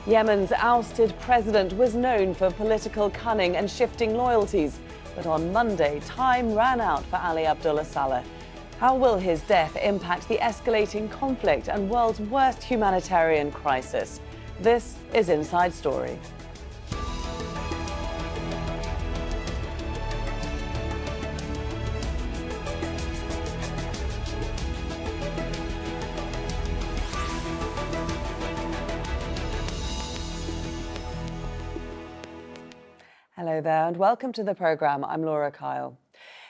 Yemen's ousted president was known for political cunning and shifting loyalties. But on Monday, time ran out for Ali Abdullah Saleh. How will his death impact the escalating conflict and world's worst humanitarian crisis? This is Inside Story. Hello there and welcome to the programme. I'm Laura Kyle.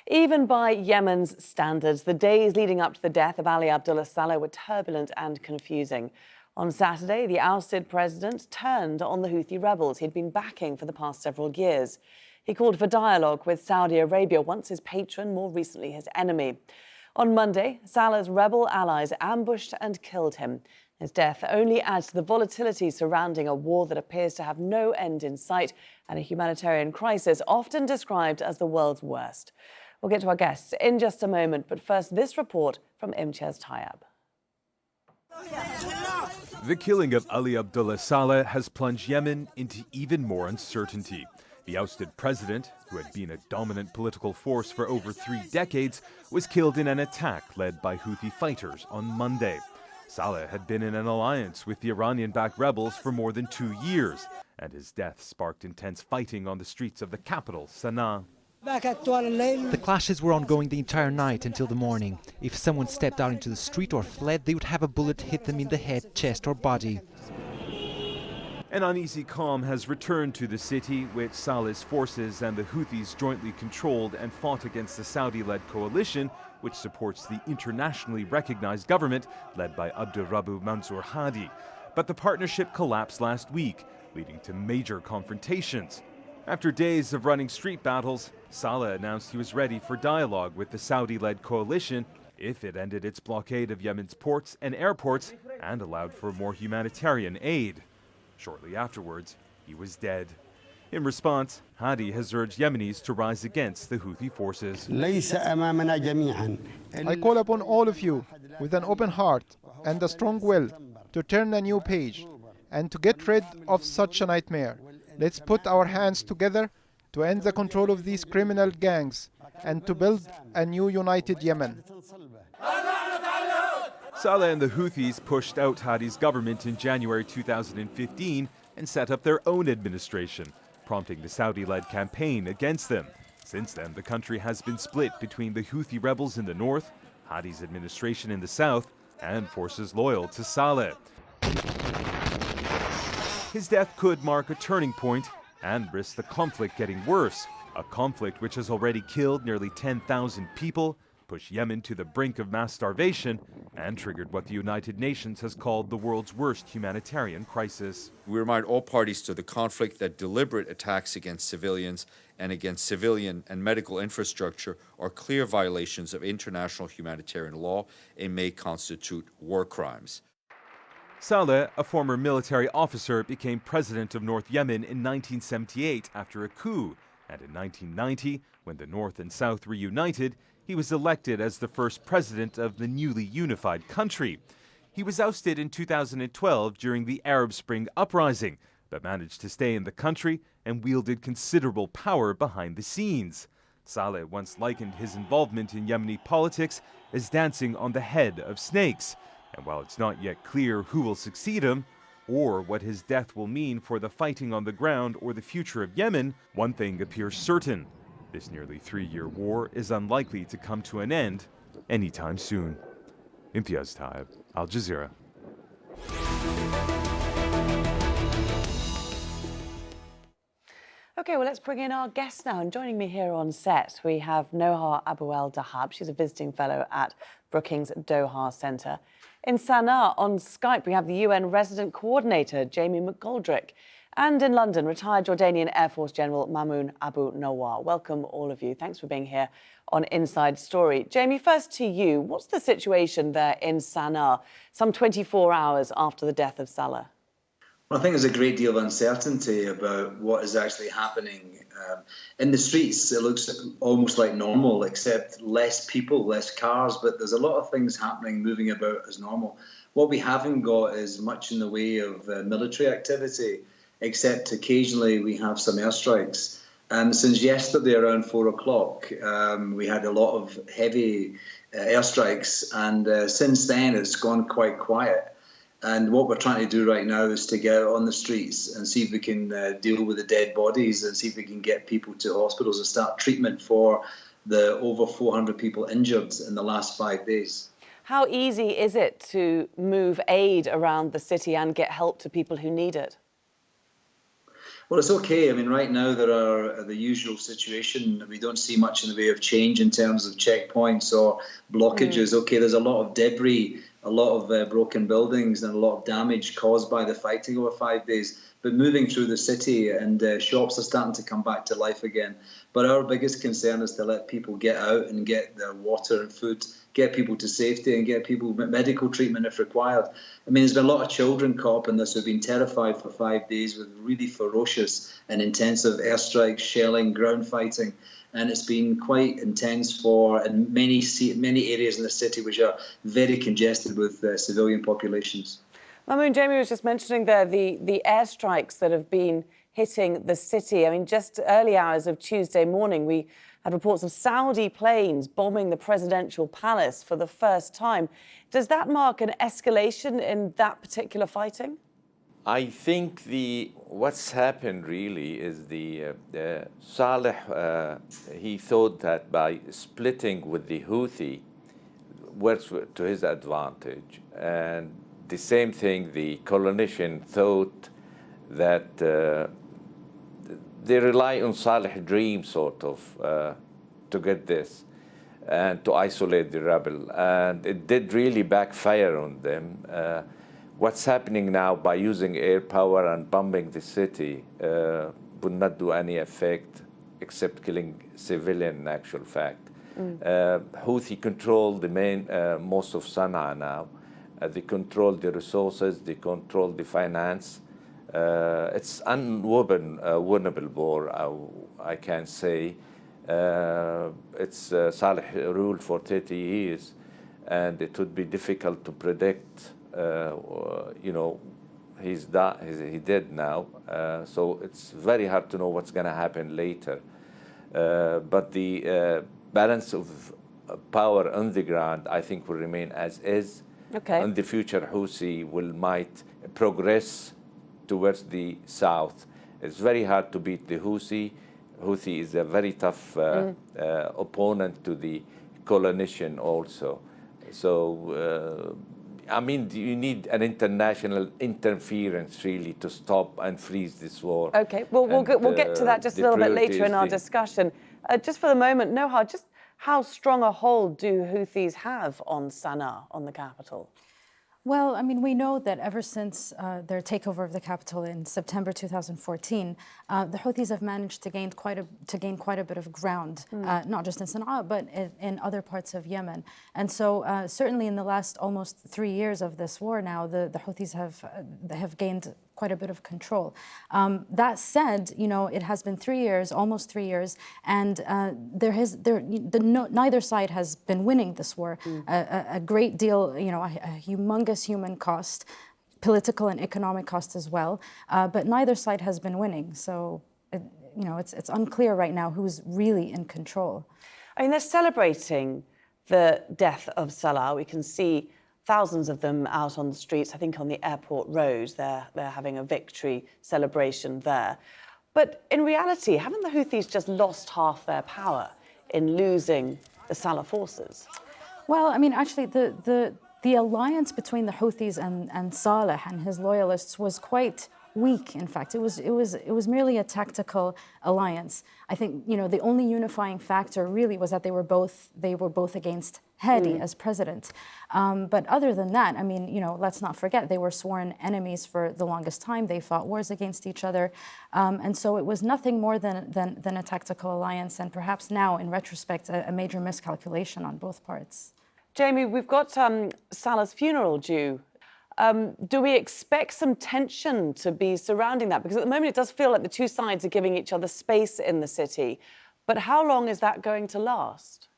Even by Yemen's standards, the days leading up to the death of Ali Abdullah Saleh were turbulent and confusing. On Saturday, the ousted president turned on the Houthi rebels he'd been backing for the past several years. He called for dialogue with Saudi Arabia, once his patron, more recently his enemy. On Monday, Saleh's rebel allies ambushed and killed him. His death only adds to the volatility surrounding a war that appears to have no end in sight and a humanitarian crisis often described as the world's worst. We'll get to our guests in just a moment, but first this report from Imtiaz Tayyab. The killing of Ali Abdullah Saleh has plunged Yemen into even more uncertainty. The ousted president, who had been a dominant political force for over 3 decades, was killed in an attack led by Houthi fighters on Monday. Saleh had been in an alliance with the Iranian-backed rebels for more than 2 years, and his death sparked intense fighting on the streets of the capital, Sana'a. The clashes were ongoing the entire night until the morning. If someone stepped out into the street or fled, they would have a bullet hit them in the head, chest or body. An uneasy calm has returned to the city, which Saleh's forces and the Houthis jointly controlled and fought against the Saudi-led coalition, which supports the internationally recognized government led by Abd Rabbu Mansour Hadi. But the partnership collapsed last week, leading to major confrontations. After days of running street battles, Saleh announced he was ready for dialogue with the Saudi-led coalition if it ended its blockade of Yemen's ports and airports and allowed for more humanitarian aid. Shortly afterwards, he was dead. In response, Hadi has urged Yemenis to rise against the Houthi forces. I call upon all of you with an open heart and a strong will to turn a new page and to get rid of such a nightmare. Let's put our hands together to end the control of these criminal gangs and to build a new united Yemen. Saleh and the Houthis pushed out Hadi's government in January 2015 and set up their own administration, prompting the Saudi-led campaign against them. Since then, the country has been split between the Houthi rebels in the north, Hadi's administration in the south, and forces loyal to Saleh. His death could mark a turning point and risk the conflict getting worse, a conflict which has already killed nearly 10,000 people, pushed Yemen to the brink of mass starvation, and triggered what the United Nations has called the world's worst humanitarian crisis. We remind all parties to the conflict that deliberate attacks against civilians and against civilian and medical infrastructure are clear violations of international humanitarian law and may constitute war crimes. Saleh, a former military officer, became president of North Yemen in 1978 after a coup, and in 1990, when the North and South reunited, he was elected as the first president of the newly unified country. He was ousted in 2012 during the Arab Spring uprising, but managed to stay in the country and wielded considerable power behind the scenes. Saleh once likened his involvement in Yemeni politics as dancing on the head of snakes. And while it's not yet clear who will succeed him, or what his death will mean for the fighting on the ground or the future of Yemen, one thing appears certain. This nearly 3-year war is unlikely to come to an end anytime soon. Imtiaz Tayyab, Al Jazeera. Okay, well, let's bring in our guests now. And joining me here on set, we have Noha Abou-El-Dahab. She's a visiting fellow at Brookings Doha Centre. In Sana'a, on Skype, we have the UN Resident Coordinator, Jamie McGoldrick. And in London, retired Jordanian Air Force General Mamoun Abu Nawar. Welcome, all of you. Thanks for being here on Inside Story. Jamie, first to you. What's the situation there in Sana'a, some 24 hours after the death of Saleh? Well, I think there's a great deal of uncertainty about what is actually happening. In the streets, it looks almost like normal, except less people, less cars, but there's a lot of things happening, moving about as normal. What we haven't got is much in the way of military activity, except occasionally we have some airstrikes. Since yesterday around 4 o'clock, we had a lot of heavy airstrikes, and since then it's gone quite quiet. And what we're trying to do right now is to get out on the streets and see if we can deal with the dead bodies and see if we can get people to hospitals and start treatment for the over 400 people injured in the last 5 days. How easy is it to move aid around the city and get help to people who need it? Well, it's okay. I mean, right now there are the usual situation. We don't see much in the way of change in terms of checkpoints or blockages. Okay, there's a lot of debris, a lot of broken buildings and a lot of damage caused by the fighting over 5 days. But moving through the city and shops are starting to come back to life again. But our biggest concern is to let people get out and get their water and food, get people to safety and get people medical treatment if required. I mean, there's been a lot of children caught up in this who've been terrified for 5 days with really ferocious and intensive airstrikes, shelling, ground fighting. And it's been quite intense in many areas in the city which are very congested with civilian populations. Mahmoud, Jamie was just mentioning there the airstrikes that have been hitting the city. I mean, just early hours of Tuesday morning, we had reports of Saudi planes bombing the presidential palace for the first time. Does that mark an escalation in that particular fighting? I think what's happened really is the Saleh, he thought that by splitting with the Houthi works to his advantage. And the same thing, the coalition thought that they rely on Saleh's dream, sort of, to get this and to isolate the rebel. And it did really backfire on them. What's happening now by using air power and bombing the city would not do any effect except killing civilian in actual fact. Houthi control the most of Sana'a now. They control the resources, they control the finance. It's unwinnable war, I can say. It's Saleh ruled for 30 years, and it would be difficult to predict. He's dead now, so it's very hard to know what's going to happen later. But the balance of power on the ground, I think, will remain as is. Okay. In the future, Houthi might progress towards the south. It's very hard to beat the Houthi. Houthi is a very tough opponent to the coalition also. So, I mean, you need an international interference really to stop and freeze this war. Okay, well, we'll get to that just a little bit later in our discussion. Just for the moment, Noha, just how strong a hold do Houthis have on Sana'a, on the capital? Well, I mean, we know that ever since their takeover of the capital in September 2014, the Houthis have managed to gain quite a bit of ground, not just in Sana'a, but in other parts of Yemen. And so certainly in the last almost 3 years of this war now, the Houthis have gained quite a bit of control. That said, it has been 3 years, almost 3 years, and neither side has been winning this war. A great deal, a humongous human cost, political and economic cost as well, but neither side has been winning. So, it's unclear right now who's really in control. I mean, they're celebrating the death of Salah. We can see thousands of them out on the streets. I think on the airport road, they're having a victory celebration there. But in reality, haven't the Houthis just lost half their power in losing the Salah forces? Well, I mean, actually, the alliance between the Houthis and Saleh and his loyalists was quite weak. In fact, it was merely a tactical alliance. I think the only unifying factor really was that they were both against Hadi as president. But other than that, I mean, let's not forget they were sworn enemies for the longest time. They fought wars against each other, and so it was nothing more than a tactical alliance, and perhaps now, in retrospect, a major miscalculation on both parts. Jamie, we've got Salah's funeral due. Do we expect some tension to be surrounding that? Because at the moment it does feel like the two sides are giving each other space in the city. But how long is that going to last?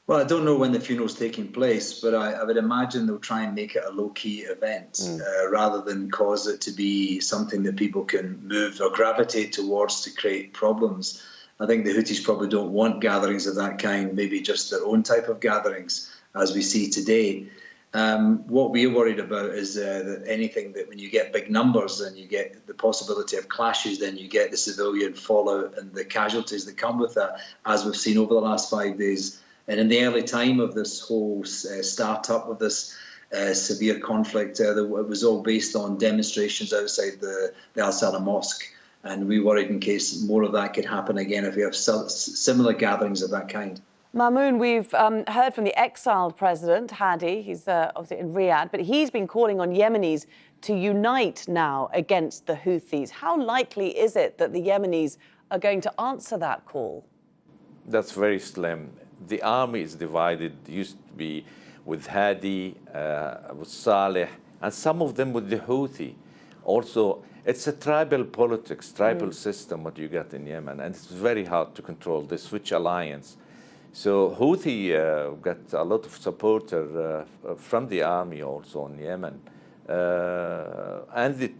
Well, I don't know when the funeral's taking place, but I would imagine they'll try and make it a low-key event rather than cause it to be something that people can move or gravitate towards to create problems. I think the Houthis probably don't want gatherings of that kind, maybe just their own type of gatherings, as we see today. What we're worried about is that anything that when you get big numbers and you get the possibility of clashes, then you get the civilian fallout and the casualties that come with that, as we've seen over the last 5 days. And in the early time of this whole start-up of this severe conflict, it was all based on demonstrations outside the Al-Salah Mosque. And we worried in case more of that could happen again if we have similar gatherings of that kind. Mamoun, we've heard from the exiled president, Hadi. He's obviously in Riyadh, but he's been calling on Yemenis to unite now against the Houthis. How likely is it that the Yemenis are going to answer that call? That's very slim. The army is divided. It used to be with Hadi, with Saleh, and some of them with the Houthi. Also, it's a tribal politics, tribal system, what you got in Yemen, and it's very hard to control. They switch alliance. So Houthi got a lot of supporter from the army also in Yemen, and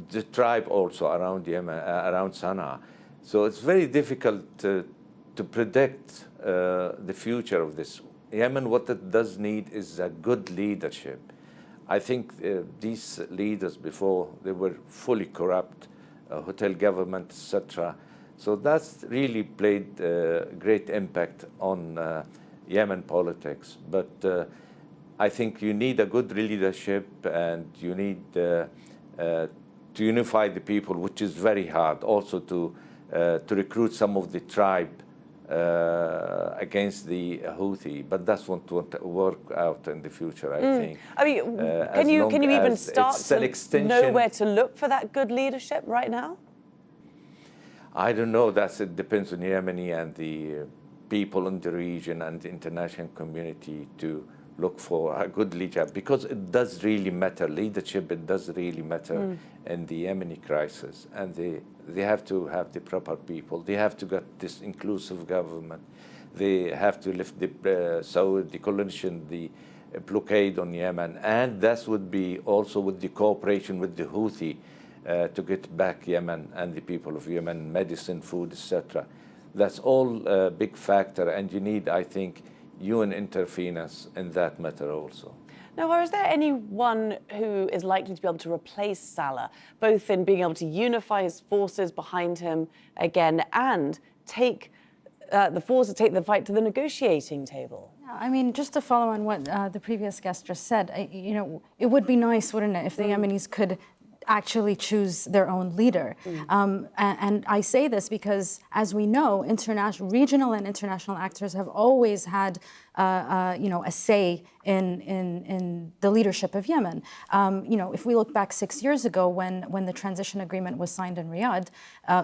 the tribe also around Yemen, around Sana'a. So it's very difficult to predict the future of this. Yemen, what it does need is a good leadership. I think these leaders before, they were fully corrupt, hotel government, etc. So that's really played great impact on Yemen politics. But I think you need a good leadership, and you need to unify the people, which is very hard. Also to recruit some of the tribe against the Houthi, but that's what will work out in the future, I think. I mean, can you even start to know where to look for that good leadership right now? I don't know. It depends on Yemeni and the people in the region and the international community to look for a good leadership, because it does really matter. Leadership, it does really matter in the Yemeni crisis, and they have to have the proper people. They have to get this inclusive government. They have to lift the coalition, the blockade on Yemen, and that would be also with the cooperation with the Houthi to get back Yemen and the people of Yemen, medicine, food, etc. That's all a big factor, and you need, I think, UN interference in that matter also. Now, is there anyone who is likely to be able to replace Saleh, both in being able to unify his forces behind him again and take take the fight to the negotiating table? Yeah, I mean, just to follow on what the previous guest just said, it would be nice, wouldn't it, if the Yemenis could actually choose their own leader. And I say this because, as we know, regional and international actors have always had a say in the leadership of Yemen. If we look back 6 years ago when the transition agreement was signed in Riyadh,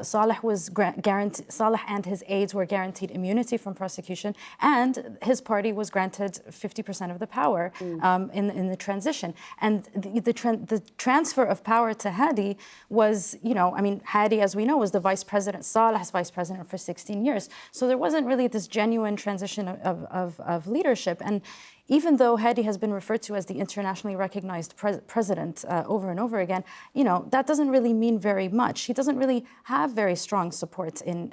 Saleh and his aides were guaranteed immunity from prosecution, and his party was granted 50% of the power in the transition. And the transfer of power to Hadi was, Hadi, as we know, was the vice president, Saleh's vice president for 16 years. So there wasn't really this genuine transition of leadership. And even though Hadi has been referred to as the internationally recognized president over and over again, that doesn't really mean very much. He doesn't really have very strong support in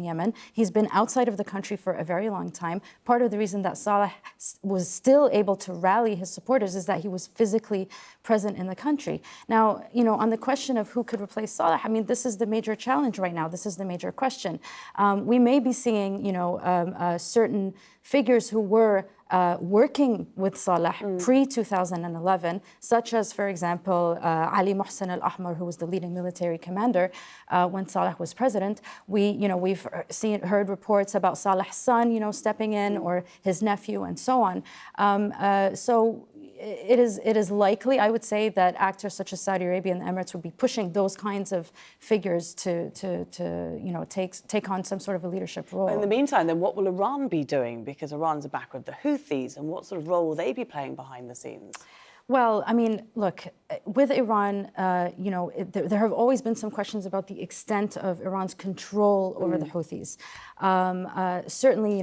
Yemen. He's been outside of the country for a very long time. Part of the reason that Saleh was still able to rally his supporters is that he was physically present in the country. Now, on the question of who could replace Saleh, this is the major challenge right now. This is the major question. We may be seeing, certain figures who were working with Saleh pre-2011, such as, for example, Ali Mohsen al-Ahmar, who was the leading military commander when Saleh was president. We've heard reports about Saleh's son, stepping in, or his nephew, and so on. So it is likely, I would say, that actors such as Saudi Arabia and the Emirates would be pushing those kinds of figures to take on some sort of a leadership role. In the meantime, then, what will Iran be doing? Because Iran's back with the Houthis, and what sort of role will they be playing behind the scenes? Well, I mean, look, with Iran, there have always been some questions about the extent of Iran's control over the Houthis. Certainly,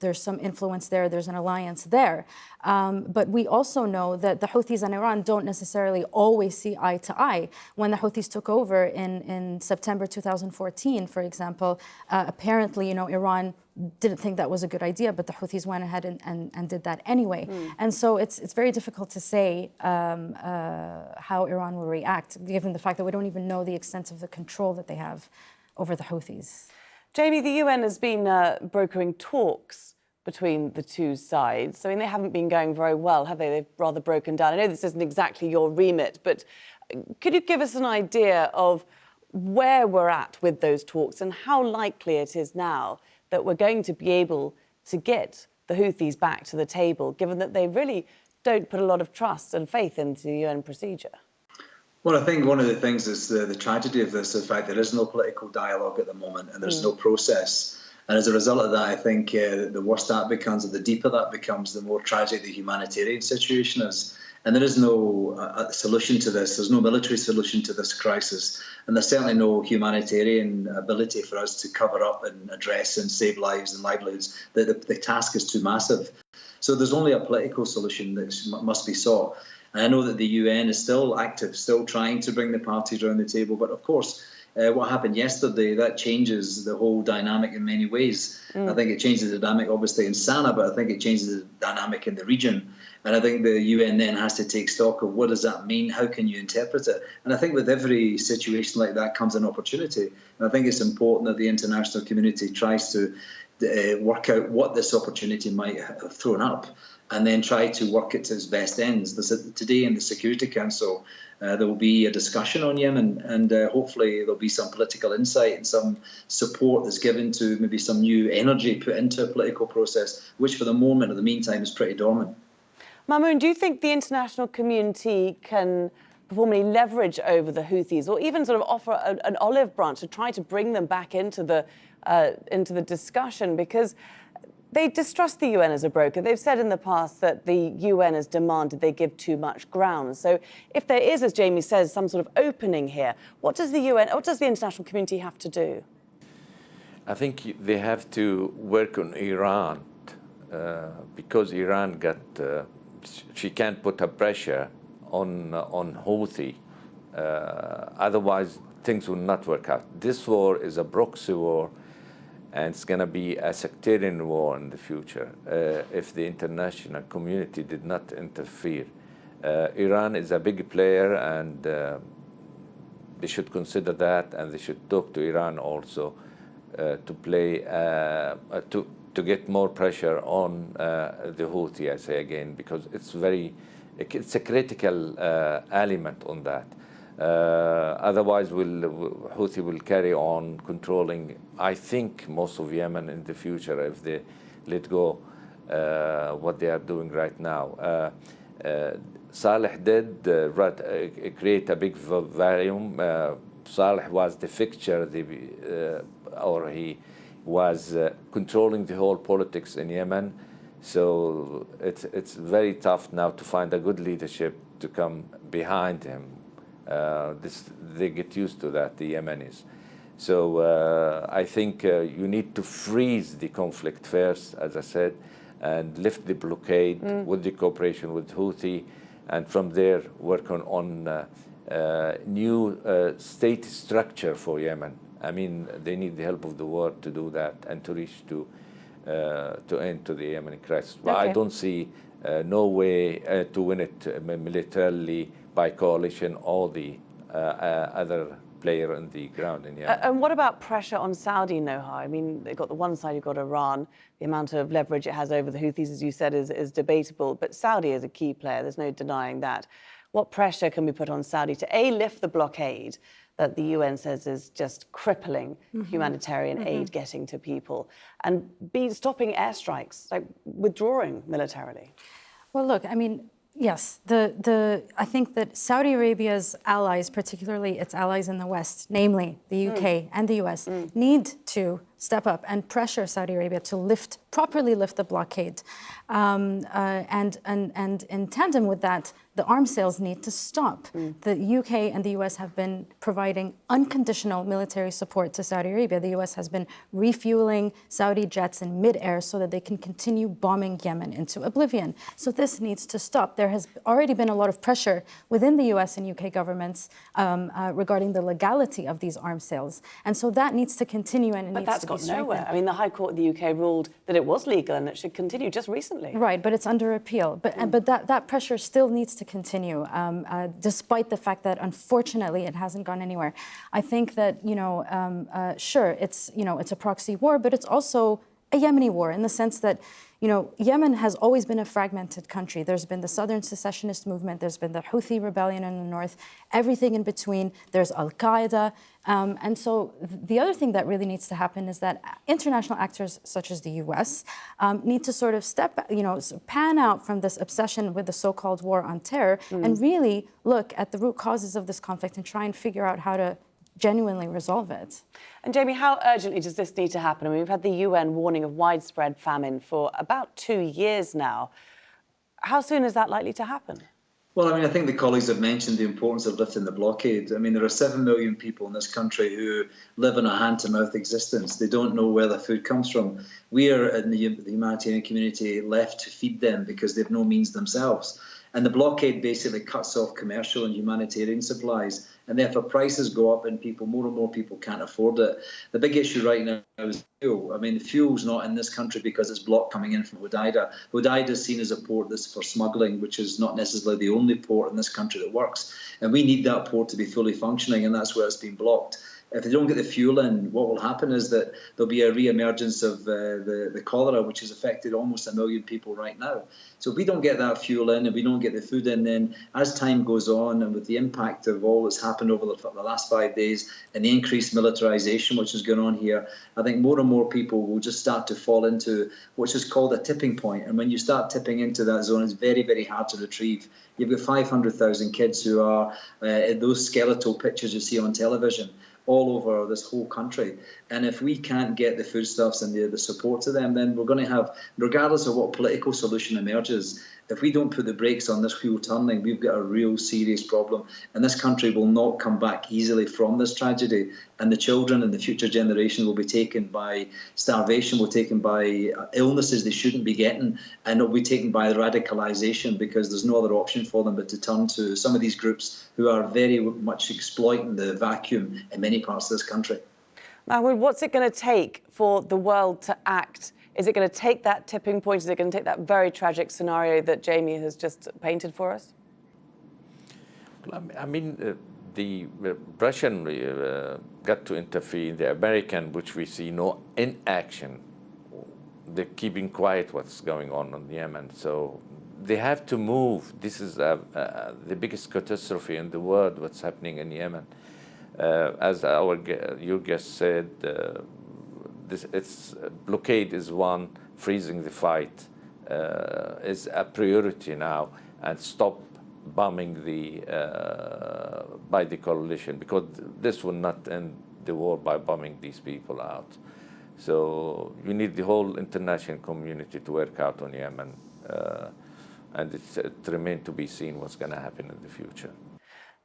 there's some influence there. There's an alliance there. But we also know that the Houthis and Iran don't necessarily always see eye to eye. When the Houthis took over in September 2014, for example, apparently, Iran didn't think that was a good idea, but the Houthis went ahead and did that anyway. And so it's very difficult to say how Iran will react, given the fact that we don't even know the extent of the control that they have over the Houthis. Jamie, the UN has been brokering talks between the two sides. I mean, they haven't been going very well, have they? They've rather broken down. I know this isn't exactly your remit, but could you give us an idea of where we're at with those talks and how likely it is now that we're going to be able to get the Houthis back to the table, given that they really don't put a lot of trust and faith into the UN procedure? Well, I think one of the things is the tragedy of this is the fact there is no political dialogue at the moment and there's no process. And as a result of that, I think the worse that becomes, or the deeper that becomes, the more tragic the humanitarian situation is. And there is no solution to this. There's no military solution to this crisis. And there's certainly no humanitarian ability for us to cover up and address and save lives and livelihoods. The task is too massive. So there's only a political solution that must be sought. And I know that the UN is still active, still trying to bring the parties around the table. But of course, what happened yesterday, that changes the whole dynamic in many ways. I think it changes the dynamic, obviously, in Sana'a, but I think it changes the dynamic in the region. And I think the UN then has to take stock of what does that mean? How can you interpret it? And I think with every situation like that comes an opportunity. And I think it's important that the international community tries to work out what this opportunity might have thrown up and then try to work it to its best ends. Today in the Security Council, there will be a discussion on Yemen, and hopefully there'll be some political insight and some support that's given to maybe some new energy put into a political process, which for the moment, or the meantime, is pretty dormant. Mamoun, do you think the international community can perform any leverage over the Houthis, or even sort of offer an olive branch to try to bring them back into the discussion? Because they distrust the UN as a broker. They've said in the past that the UN has demanded they give too much ground. So if there is, as Jamie says, some sort of opening here, what does the international community have to do? I think they have to work on Iran because Iran she can't put a pressure on Houthi. Otherwise, things will not work out. This war is a proxy war, and it's going to be a sectarian war in the future if the international community did not interfere. Iran is a big player, and they should consider that, and they should talk to Iran also to play to get more pressure on the Houthi, I say again, because it's a critical element on that. Otherwise, Houthi will carry on controlling, I think, most of Yemen in the future if they let go what they are doing right now. Saleh did create a big volume. Saleh was the fixture, or he was controlling the whole politics in Yemen. So it's very tough now to find a good leadership to come behind him. They get used to that, the Yemenis. So I think you need to freeze the conflict first, as I said, and lift the blockade with the cooperation with Houthi, and from there work on new state structure for Yemen. I mean, they need the help of the world to do that and to reach to end to the Yemeni crisis. But I don't see no way to win it militarily by coalition or the other player on the ground in Yemen. And what about pressure on Saudi, Noha? I mean, they've got the one side, you've got Iran. The amount of leverage it has over the Houthis, as you said, is debatable. But Saudi is a key player. There's no denying that. What pressure can be put on Saudi to, A, lift the blockade that the UN says is just crippling humanitarian aid getting to people, and B, stopping airstrikes, like withdrawing militarily? Well, look, I mean, yes, I think that Saudi Arabia's allies, particularly its allies in the West, namely the UK and the US, need to step up and pressure Saudi Arabia to properly lift the blockade. And in tandem with that, the arms sales need to stop. The UK and the US have been providing unconditional military support to Saudi Arabia. The US has been refueling Saudi jets in midair so that they can continue bombing Yemen into oblivion. So this needs to stop. There has already been a lot of pressure within the US and UK governments regarding the legality of these arms sales. And so that needs to continue, and But that's got nowhere. I mean, the High Court of the UK ruled that it was legal and it should continue just recently. Right, but it's under appeal. But that pressure still needs to continue, despite the fact that unfortunately it hasn't gone anywhere. I think that sure, it's a proxy war, but it's also a Yemeni war in the sense that Yemen has always been a fragmented country. There's been the southern secessionist movement, there's been the Houthi rebellion in the north, everything in between, there's Al-Qaeda. And so the other thing that really needs to happen is that international actors such as the US need to sort of pan out from this obsession with the so-called war on terror and really look at the root causes of this conflict and try and figure out how to genuinely resolve it. And Jamie, how urgently does this need to happen? I mean, we've had the UN warning of widespread famine for about 2 years now. How soon is that likely to happen? Well, I mean, I think the colleagues have mentioned the importance of lifting the blockade. I mean, there are 7 million people in this country who live in a hand-to-mouth existence. They don't know where their food comes from. We are, in the humanitarian community, left to feed them because they have no means themselves. And the blockade basically cuts off commercial and humanitarian supplies. And therefore prices go up and more and more people can't afford it. The big issue right now is fuel. I mean, the fuel's not in this country because it's blocked coming in from Hodeida. Hodeida is seen as a port that's for smuggling, which is not necessarily the only port in this country that works. And we need that port to be fully functioning, and that's where it's been blocked. If they don't get the fuel in, what will happen is that there'll be a re-emergence of the cholera, which has affected almost 1 million people right now. So if we don't get that fuel in and we don't get the food in, then as time goes on and with the impact of all that's happened over the last 5 days and the increased militarization which is going on here, I think more and more people will just start to fall into what's just called a tipping point. And when you start tipping into that zone, it's very, very hard to retrieve. You've got 500,000 kids who are in those skeletal pictures you see on television all over this whole country. And if we can't get the foodstuffs and the support to them, then we're going to have, regardless of what political solution emerges, if we don't put the brakes on this wheel turning, we've got a real serious problem. And this country will not come back easily from this tragedy. And the children and the future generation will be taken by starvation, will be taken by illnesses they shouldn't be getting, and it'll be taken by radicalization because there's no other option for them but to turn to some of these groups who are very much exploiting the vacuum in many parts of this country. Mahmoud, what's it going to take for the world to act? Is it going to take that tipping point? Is it going to take that very tragic scenario that Jamie has just painted for us? I mean, the Russian got to intervene. The American, which we see no inaction, they're keeping quiet what's going on in Yemen. So they have to move. This is the biggest catastrophe in the world, what's happening in Yemen. As your guest said, blockade is one, freezing the fight is a priority now, and stop bombing by the coalition, because this will not end the war by bombing these people out. So you need the whole international community to work out on Yemen, and it remains to be seen what's going to happen in the future.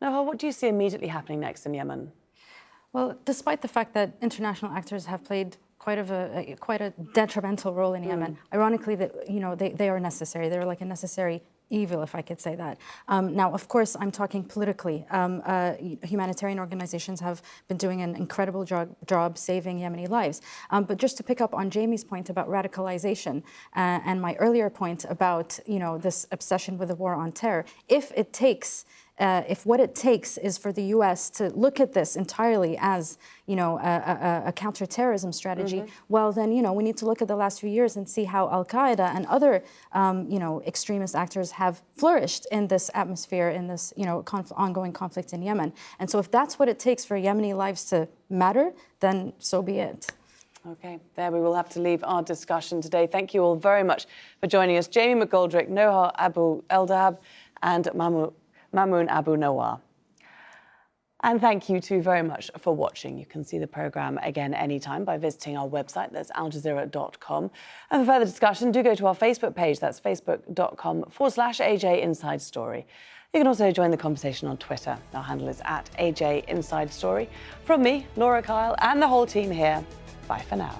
Now, what do you see immediately happening next in Yemen? Well, despite the fact that international actors have played quite a detrimental role in Yemen, ironically, they are necessary. They're like a necessary evil, if I could say that. Now, of course, I'm talking politically. Humanitarian organizations have been doing an incredible job saving Yemeni lives. But just to pick up on Jamie's point about radicalization and my earlier point about this obsession with the war on terror, if what it takes is for the U.S. to look at this entirely as a counterterrorism strategy, well then we need to look at the last few years and see how Al-Qaeda and other extremist actors have flourished in this atmosphere, in this ongoing conflict in Yemen. And so if that's what it takes for Yemeni lives to matter, then so be it. Okay, there we will have to leave our discussion today. Thank you all very much for joining us. Jamie McGoldrick, Noha Abu Eldab, and Mamoun Abu Nawar. And thank you too very much for watching. You can see the programme again anytime by visiting our website, that's aljazeera.com. And for further discussion, do go to our Facebook page, that's facebook.com/AJ Inside Story. You can also join the conversation on Twitter. Our handle is @AJ Inside Story. From me, Laura Kyle, and the whole team here, bye for now.